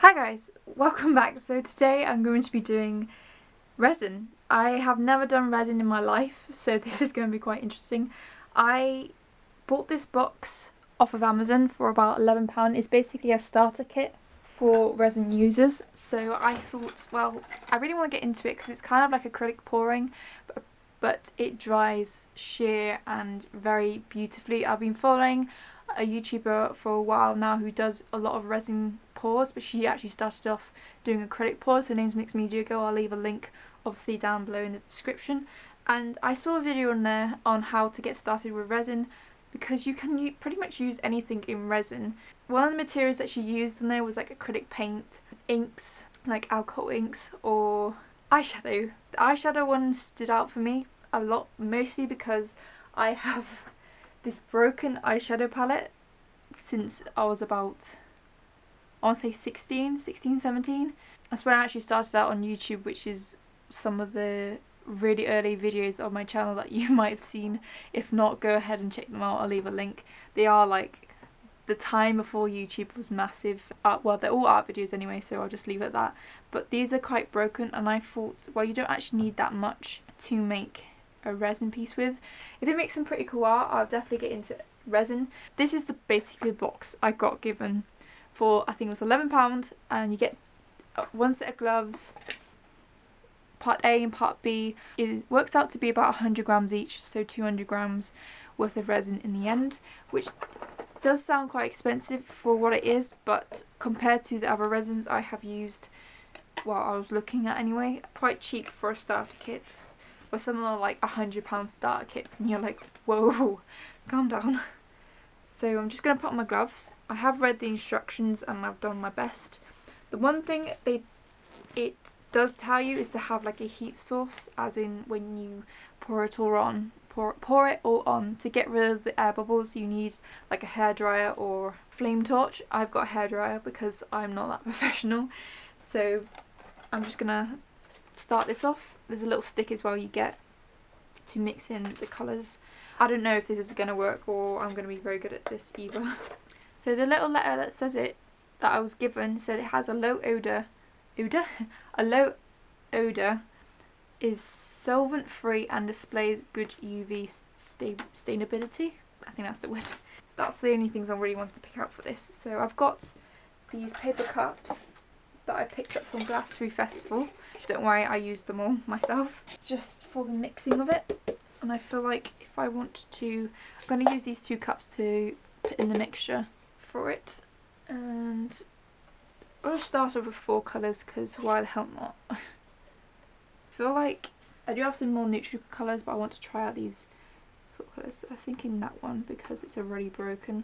Hi guys, welcome back. So today I'm going to be doing resin. I have never done resin in my life, so this is going to be quite interesting. I bought this box off of Amazon for about £11. It's basically a starter kit for resin users. So I thought, well, I really want to get into it because it's kind of like acrylic pouring, but it dries sheer and very beautifully. I've been following a YouTuber for a while now who does a lot of resin pours, but she actually started off doing acrylic pours. Her name's Mixed Media Girl. I'll leave a link obviously down below in the description. And I saw a video on there on how to get started with resin, because you can pretty much use anything in resin. One of the materials that she used on there was like acrylic paint, inks, like alcohol inks, or eyeshadow. The eyeshadow one stood out for me a lot, mostly because I have this broken eyeshadow palette since I was about, I want to say 16, 17. That's when I actually started out on YouTube, which is some of the really early videos of my channel that you might have seen. If not, go ahead and check them out. I'll leave a link. They are like the time before YouTube was massive. Well, they're all art videos anyway, so I'll just leave it at that. But these are quite broken, and I thought, well, you don't actually need that much to make a resin piece with. If it makes some pretty cool art, I'll definitely get into resin. This is basically the box I got given for, I think it was £11, and you get one set of gloves, part A and part B. It works out to be about 100 grams each, so 200 grams worth of resin in the end, which does sound quite expensive for what it is, but compared to the other resins I have used, well, I was looking at anyway, quite cheap for a starter kit. Where some of them are like £100 starter kits, and you're like, whoa, calm down. So I'm just going to put on my gloves. I have read the instructions and I've done my best. The one thing it does tell you is to have like a heat source, as in when you pour it all on. Pour it all on. To get rid of the air bubbles, you need like a hairdryer or flame torch. I've got a hairdryer because I'm not that professional. So I'm just going to start this off. There's a little stick as well you get to mix in the colours. I don't know if this is going to work or I'm going to be very good at this either. So the little letter that says it, that I was given, said it has a low odour, a low odour, is solvent free and displays good UV stainability. I think that's the word. That's the only things I really wanted to pick out for this. So I've got these paper cups that I picked up from Glastonbury Festival. Don't worry, I used them all myself, just for the mixing of it. And I feel like if I want to, I'm going to use these two cups to put in the mixture for it. And I'll just start off with 4 colours, because why the hell not? I feel like I do have some more neutral colours, but I want to try out these sort of colours. I'm thinking that one because it's already broken.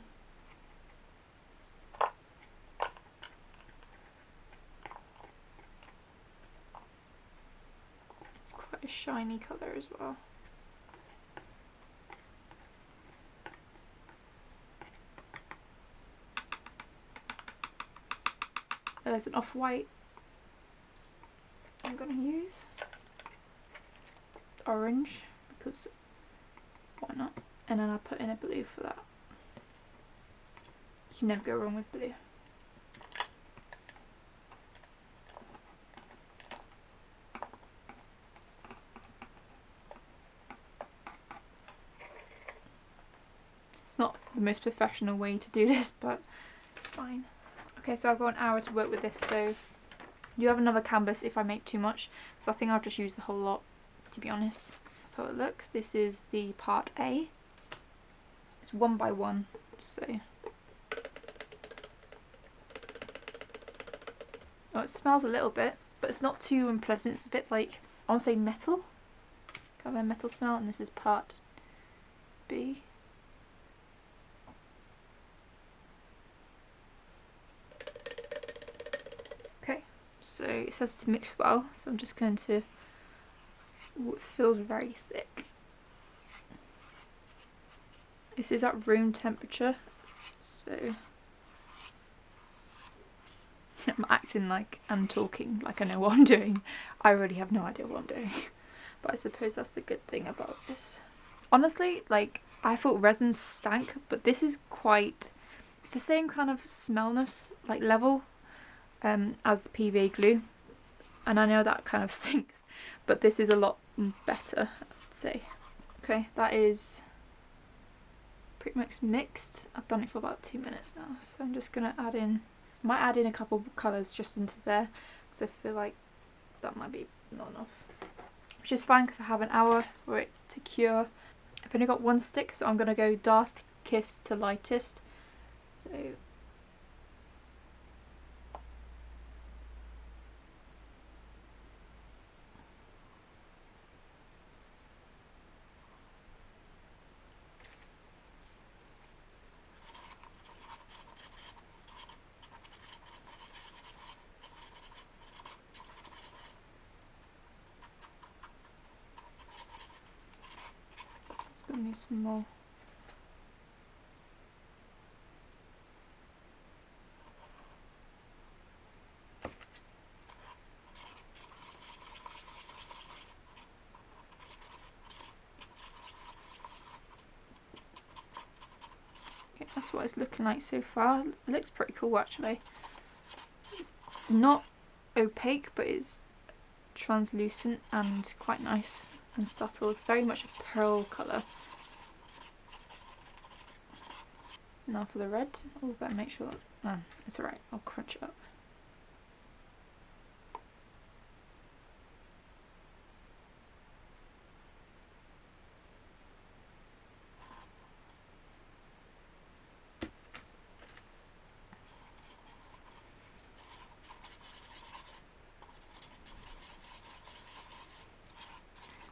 It's quite a shiny colour as well. There's an off-white I'm going to use. Orange, because why not? And then I'll put in a blue for that. You can never go wrong with blue. It's not the most professional way to do this, but it's fine. Okay, so I've got an hour to work with this, so you have another canvas if I make too much, because I think I'll just use the whole lot, to be honest. That's how it looks. This is the part A. It's 1 by 1, so. Oh, it smells a little bit, but it's not too unpleasant. It's a bit like, I want to say metal. Kind of a metal smell, and this is part B. So it says to mix well, so I'm just going to, ooh, it feels very thick. This is at room temperature, so I'm acting like I'm talking like I know what I'm doing. I really have no idea what I'm doing, but I suppose that's the good thing about this. Honestly, like, I thought resin stank, but this is quite, it's the same kind of smellness, like level. as the PVA glue, and I know that kind of stinks, but this is a lot better, I'd say. Okay, that is pretty much mixed. I've done it for about 2 minutes now, so I'm just gonna add in, I might add in a couple of colours just into there, because I feel like that might be not enough. Which is fine because I have an hour for it to cure. I've only got one stick, so I'm gonna go darkest to lightest. So it's gonna need some more. Okay, that's what it's looking like so far. It looks pretty cool actually. It's not opaque, but it's translucent and quite nice and subtle. It's very much a pearl colour. Now for the red. Oh, better make sure that, no, it's alright, I'll crunch it up.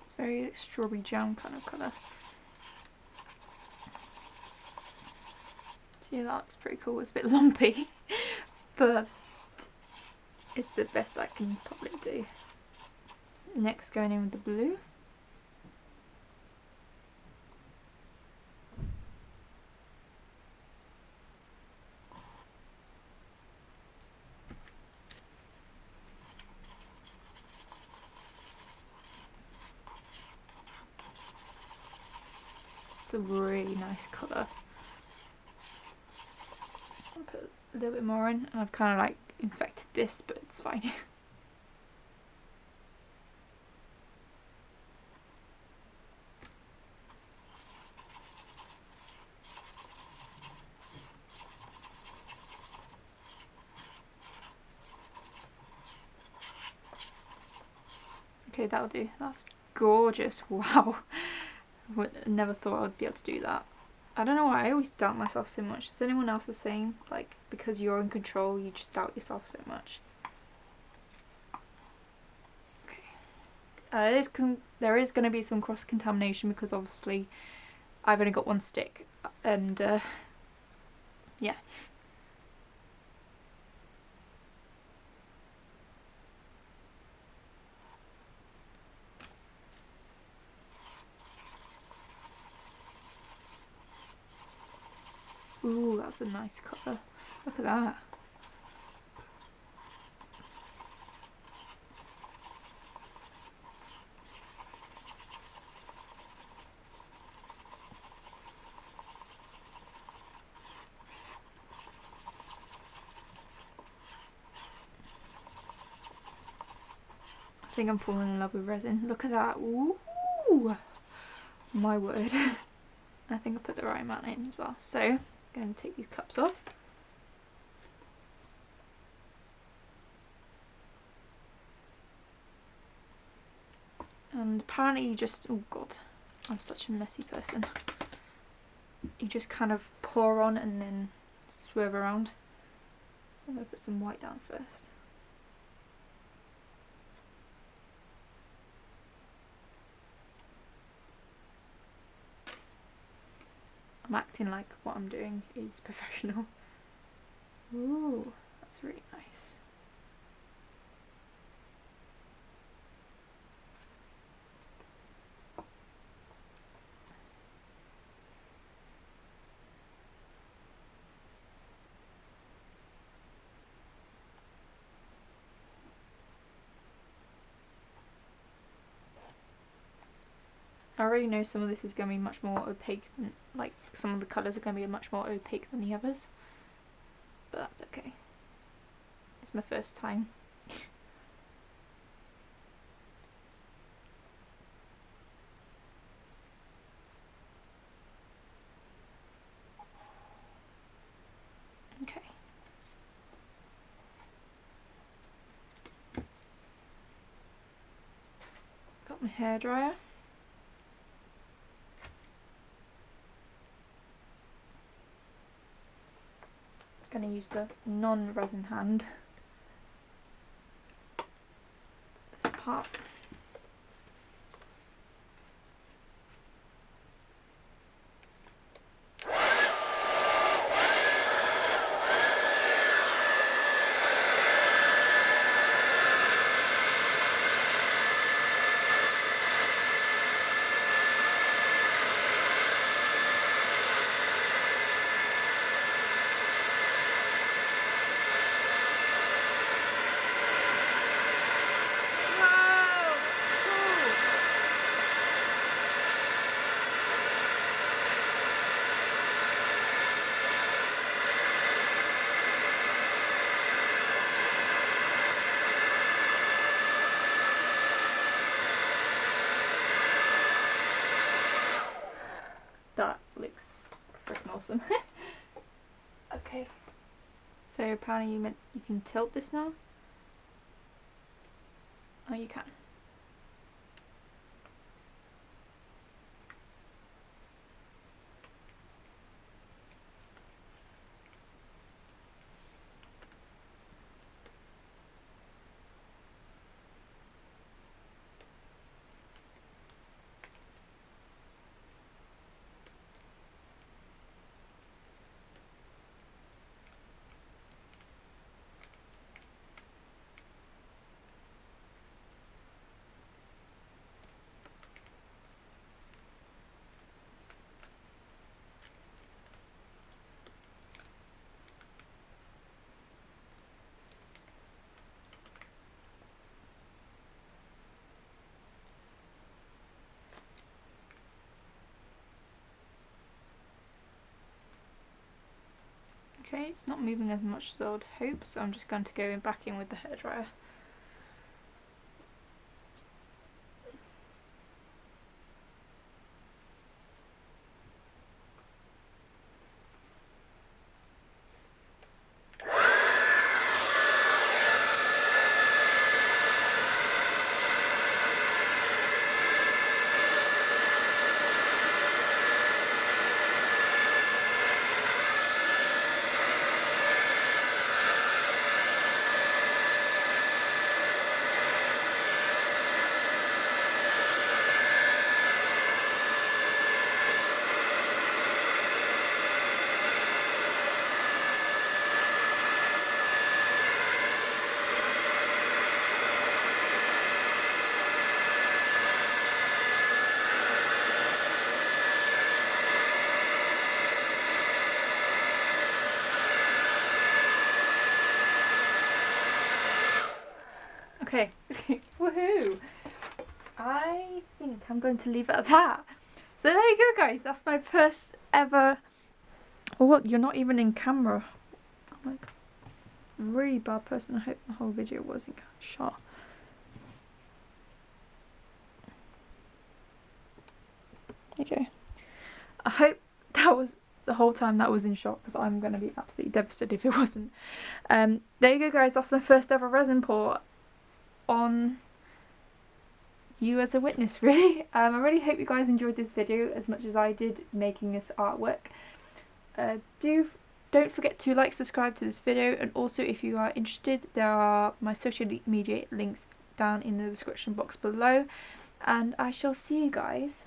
It's very strawberry jam kind of colour. So yeah, that looks pretty cool. It's a bit lumpy, but it's the best I can probably do. Next, going in with the blue. It's a really nice colour. I'll put a little bit more in, and I've kind of like infected this, but it's fine. Okay, that'll do. That's gorgeous. Wow. Never thought I would be able to do that. I don't know why I always doubt myself so much. Is anyone else the same? Like, because you're in control, you just doubt yourself so much. Okay. There is going to be some cross-contamination because obviously I've only got one stick. And, yeah. Ooh, that's a nice colour. Look at that. I think I'm falling in love with resin. Look at that. Ooh, my word. I think I put the right amount in as well. So, I'm going to take these cups off. And apparently you just, oh god, I'm such a messy person. You just kind of pour on and then swerve around. So I'm going to put some white down first. I'm acting like what I'm doing is professional. Ooh, that's really nice. I already know some of this is going to be much more opaque than, like, some of the colours are going to be much more opaque than the others. But that's okay. It's It's my first time. Okay. Got my hairdryer. Gonna use the non-resin hand. This part. That looks freaking awesome. Okay, so apparently you can tilt this now. Oh, you can. Okay, it's not moving as much as I would hope, so I'm just going to go back in with the hairdryer. Okay, woohoo! I think I'm going to leave it at that. So there you go, guys. That's my first ever. Oh, what? You're not even in camera. I'm like a really bad person. I hope the whole video wasn't shot. Okay. I hope that was the whole time that was in shot, because I'm going to be absolutely devastated if it wasn't. There you go, guys. That's my first ever resin pour on you as a witness, really. I really hope you guys enjoyed this video as much as I did making this artwork. Don't forget to like, subscribe to this video, and also if you are interested, there are my social media links down in the description box below, and I shall see you guys